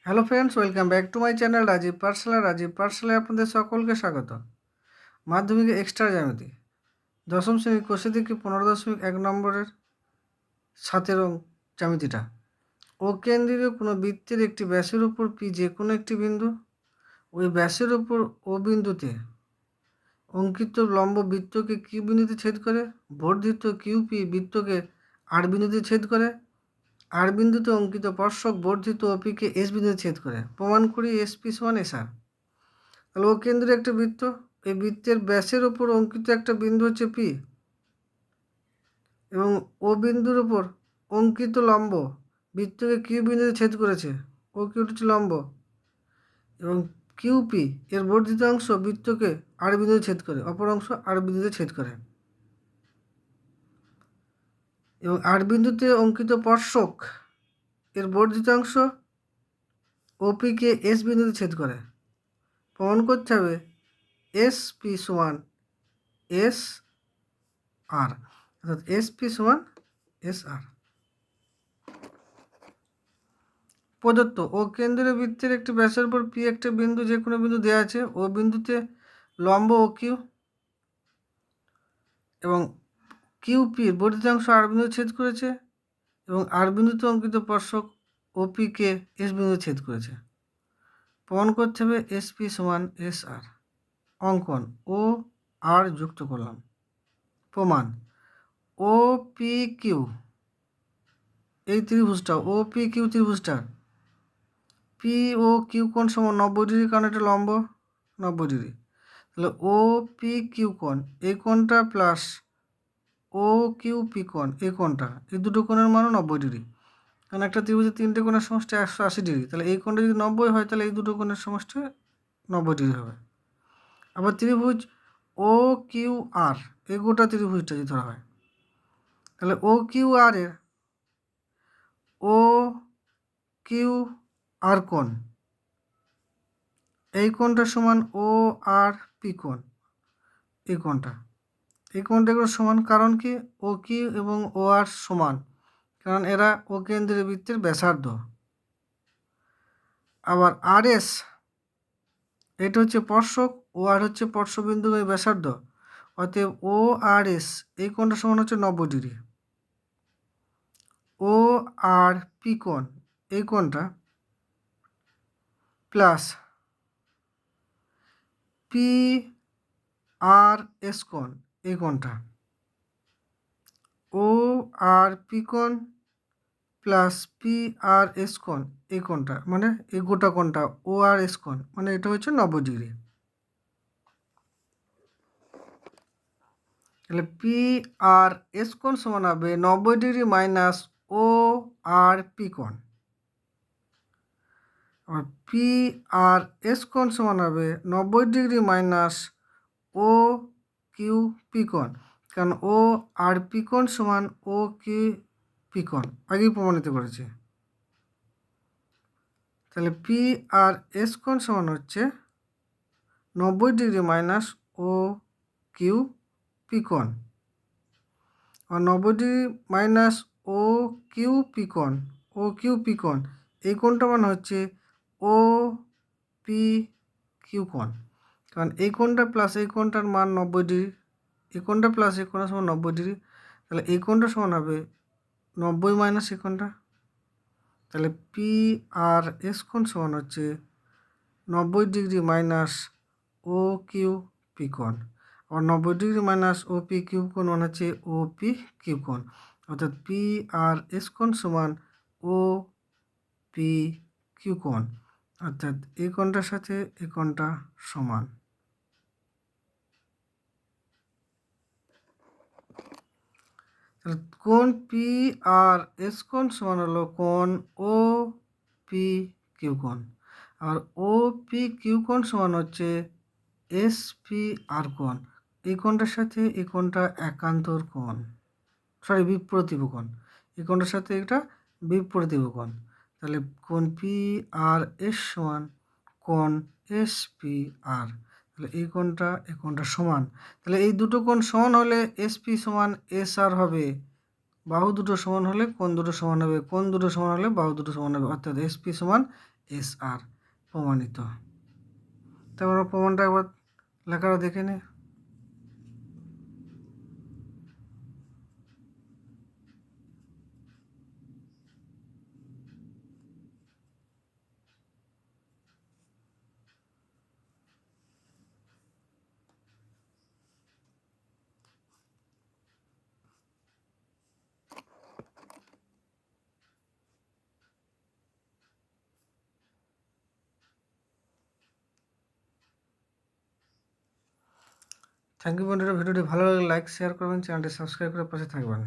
Hello friends, welcome back to my channel Rajib পাঠশালায় আপনাদের সকলকে স্বাগত। মাধ্যমিকে এক্সট্রা জ্যামিতি দশম শ্রেণীর কোষে থেকে 15.1 নম্বরের 7 জ্যামিতিটা। ও কেন্দ্রীয় কোনো বৃত্তের একটি ব্যাসের উপর পি যে কোনো একটি বিন্দু, ওই ব্যাসের উপর ও বিন্দুতে অঙ্কিত লম্ব বৃত্তকে কিউ বিন্দুতে ছেদ করে, বর্ধিত কিউপি বৃত্তকে আর বিন্দুতে ছেদ করে, আর বিন্দুতে অঙ্কিত স্পর্শক বর্ধিত ওপিকে এস বিন্দুতে ছেদ করে। প্রমাণ করি এসপি সমান এসআর। তাহলে ও কেন্দ্রে একটা বৃত্ত, এই বৃত্তের ব্যাসের ওপর অঙ্কিত একটা বিন্দু হচ্ছে পি, এবং ও বিন্দুর ওপর অঙ্কিত লম্ব বৃত্তকে কিউ বিন্দুতে ছেদ করেছে। ও কিউটি হচ্ছে লম্ব, এবং কিউপি এর বর্ধিত অংশ বৃত্তকে আর বিন্দুতে ছেদ করে, অপর অংশ আর বিন্দুতে ছেদ করে, এবং আর বিন্দুতে অঙ্কিত স্পর্শক এর বর্ধিত অংশ ওপিকে এস বিন্দুতে ছেদ করে। প্রমাণ করতে হবে এস পি সমান এস আর, অর্থাৎ এস পি সমান এস আর। প্রদত্ত ও কেন্দ্রের বৃত্তের একটি ব্যাসের উপর পি একটা বিন্দু যে কোনো বিন্দু দেওয়া আছে, ও বিন্দুতে লম্ব ও কিউ এবং কিউ পির বর্ধিতাংশ আর বিন্দু ছেদ করেছে, এবং আর বিন্দুতে অঙ্কিত স্পর্শক ও পিকে এস বিন্দু ছেদ করেছে। প্রমাণ করতে হবে এস পি সমান এস আর। অঙ্কন ও আর যুক্ত করলাম। প্রমাণ ও পি কিউ, এই ত্রিভুজটা ও P Q ত্রিভুজটা P O Q কোণ সমান 90 ডিগ্রি, কারণ এটা লম্ব 90 ডিগ্রি। তাহলে ও পি কিউ কোণ, এই কোণটা প্লাস ও কিউ পি কোণ, এই কোণটা, এই দুটো কোণের মানও 90 ডিগ্রি। কারণ একটা ত্রিভুজের তিনটে কোণের সমষ্টি 180 ডিগ্রি, তাহলে এই কোণটা যদি 90 হয় তাহলে এই দুটো কোণের সমষ্টি 90 ডিগ্রি হবে। আবার ত্রিভুজ ও কিউ আর, এই গোটা ত্রিভুজটা যদি ধরা হয়, তাহলে ও কিউ আর এর ও কিউ আর কোণ, এই কোণটা সমান ও আর পি কোণ, এই কোণটা এগুলো সমান। কারণ কি ও কিউ এবং ও আর সমান, কারণ এরা ও কেন্দ্রের বৃত্তের ব্যাসার্ধ। আবার আর এস, এটা হচ্ছে স্পর্শক, ও আর হচ্ছে স্পর্শবিন্দু এই ব্যাসার্ধ, অতএব ও আর এস এই কোণটা সমান হচ্ছে 90 ডিগ্রি। ও আর পি কোণ, এই কোণটা প্লাস পি আর এস কোণ, এই কোণটা ও আর পি কোণ প্লাস পি আর এস কোণ, এই কোণটা মানে এই গোটা কোণটা ও আর এস কোণ, মানে এটা হচ্ছে 90 ডিগ্রি। তাহলে পি আর এস কোণ সমান হবে 90 ডিগ্রি মাইনাস ও আর পি কোণ। আর পি আর এস কোণ সমান হবে 90 degree minus O Q P কোণ, কারণ ও আর পি কোণ সমান ও কিউ পি কোণ, আগেই প্রমাণিত করেছে। তাহলে পি আর এস কোণ সমান হচ্ছে 90 degree minus O Q P কোণ, আর 90 degree minus O Q P কোণ, ও কিউ পি কোণ, এই কোণটা মানে হচ্ছে ও পি কিউ কোণ, কারণ এই কোণটা প্লাস এই কোণটার মান 90 ডিগ্রি, এই কোণটা প্লাস এই কোণটা সমান 90 ডিগ্রি। তাহলে এই কোণটা সমান হবে 90 মাইনাস এই কোণটা, তাহলে পি আর এস কোণ সমান হচ্ছে 90 degree minus O Q P কোণ, আর 90 degree minus O P Q কোণ মানে হচ্ছে ও পি কিউ কোণ, অর্থাৎ পি আর এস কোণ সমান ও পি কিউ কোণ, অর্থাৎ এই কোণটার সাথে এই কোণটা সমান। কোণ পি আর এস কোণ সমান হলো কোণ ও পি কিউ কোণ, আর ও পি কিউ কোণ সমান হচ্ছে এস পি আর কোণ, এই কোণটার সাথে এই কোণটা একান্তর কোণ, বিপ্রতিভ কোণ, এই কোণটার সাথে এটা বিপ্রতিভ কোণ। তাহলে কোণ পি আর এস সমান কোণ এস পি আর, তাহলে এই কোণটা সমান। তাহলে এই দুটো কোণ সমান হলে এস পি সমান এস আর হবে, বাহু দুটো সমান হলে কোণ দুটো সমান হবে, কোণ দুটো সমান হলে বাহু দুটো সমান হবে, অর্থাৎ এস পি সমান এস আর প্রমাণিত। তারপর আমরা প্রমাণটা একবার লেখাটা দেখে নিই। থ্যাংক ইউ বন্ধুরা, ভিডিওটি ভালো লাগলে লাইক শেয়ার করবেন, চ্যানেলটি সাবস্ক্রাইব করে পাশে থাকবেন।